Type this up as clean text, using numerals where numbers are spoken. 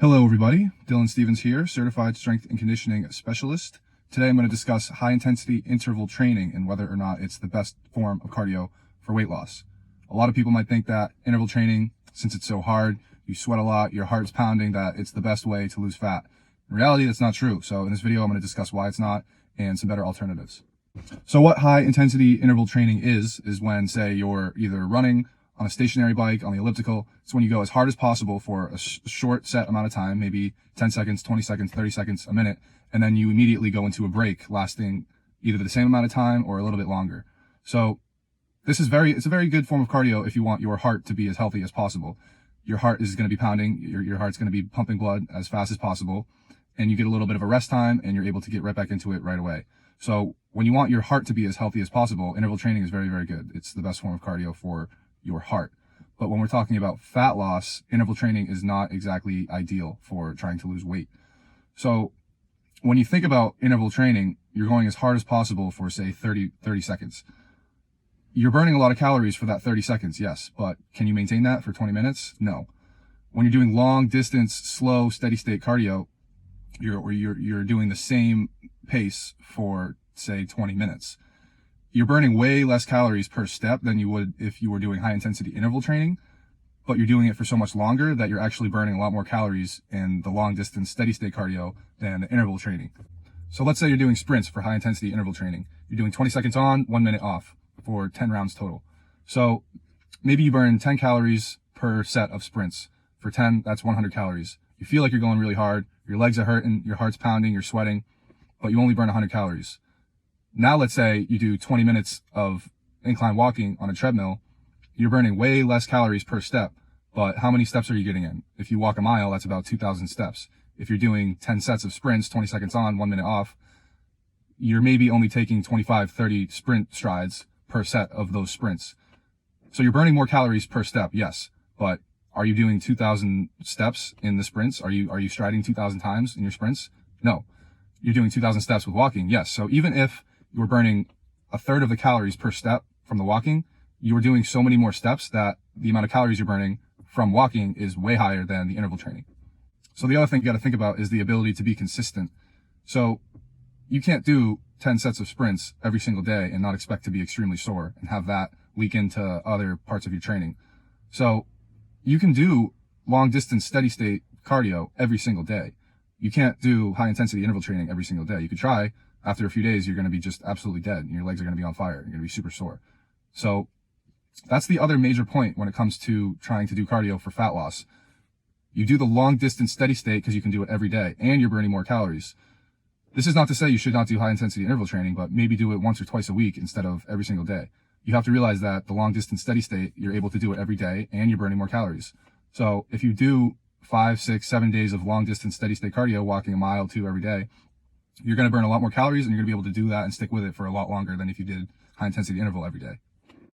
Hello everybody, Dylan Stevens here, Certified Strength and Conditioning Specialist. Today I'm going to discuss high intensity interval training and whether or not it's the best form of cardio for weight loss. A lot of people might think that interval training, since it's so hard, you sweat a lot, your heart's pounding, that it's the best way to lose fat. In reality, that's not true. So in this video, I'm going to discuss why it's not and some better alternatives. So what high intensity interval training is when, say, you're either running on a stationary bike, on the elliptical. It's when you go as hard as possible for a short set amount of time, maybe 10 seconds, 20 seconds, 30 seconds, a minute, and then you immediately go into a break lasting either the same amount of time or a little bit longer. So it's a very good form of cardio if you want your heart to be as healthy as possible. Your heart is going to be pounding, your heart's going to be pumping blood as fast as possible, and you get a little bit of a rest time and you're able to get right back into it right away. So when you want your heart to be as healthy as possible, interval training is very, very good. It's the best form of cardio for your heart. But when we're talking about fat loss, interval training is not exactly ideal for trying to lose weight. So when you think about interval training, you're going as hard as possible for, say, 30 seconds. You're burning a lot of calories for that 30 seconds, yes, but can you maintain that for 20 minutes? No. When you're doing long distance, slow, steady state cardio, you're doing the same pace for, say, 20 minutes. You're burning way less calories per step than you would if you were doing high intensity interval training, but you're doing it for so much longer that you're actually burning a lot more calories in the long distance steady state cardio than the interval training. So let's say you're doing sprints for high intensity interval training. You're doing 20 seconds on, 1 minute off for 10 rounds total. So maybe you burn 10 calories per set of sprints. For 10, that's 100 calories. You feel like you're going really hard. Your legs are hurting, your heart's pounding, you're sweating, but you only burn 100 calories. Now let's say you do 20 minutes of incline walking on a treadmill. You're burning way less calories per step, but how many steps are you getting in? If you walk a mile, that's about 2,000 steps. If you're doing 10 sets of sprints, 20 seconds on, 1 minute off, you're maybe only taking 25, 30 sprint strides per set of those sprints. So you're burning more calories per step, yes, but are you doing 2,000 steps in the sprints? Are you striding 2,000 times in your sprints? No. You're doing 2,000 steps with walking, yes. So even if you were burning a third of the calories per step from the walking, you were doing so many more steps that the amount of calories you're burning from walking is way higher than the interval training. So the other thing you got to think about is the ability to be consistent. So you can't do 10 sets of sprints every single day and not expect to be extremely sore and have that leak into other parts of your training. So you can do long distance steady state cardio every single day. You can't do high intensity interval training every single day. You could try. After a few days, you're going to be just absolutely dead and your legs are going to be on fire. You're going to be super sore. So that's the other major point when it comes to trying to do cardio for fat loss. You do the long distance steady state because you can do it every day and you're burning more calories. This is not to say you should not do high intensity interval training, but maybe do it once or twice a week instead of every single day. You have to realize that the long distance steady state, you're able to do it every day and you're burning more calories. So if you do 5, 6, 7 days of long distance steady state cardio, walking a mile, 2 every day, you're going to burn a lot more calories and you're going to be able to do that and stick with it for a lot longer than if you did high intensity interval every day.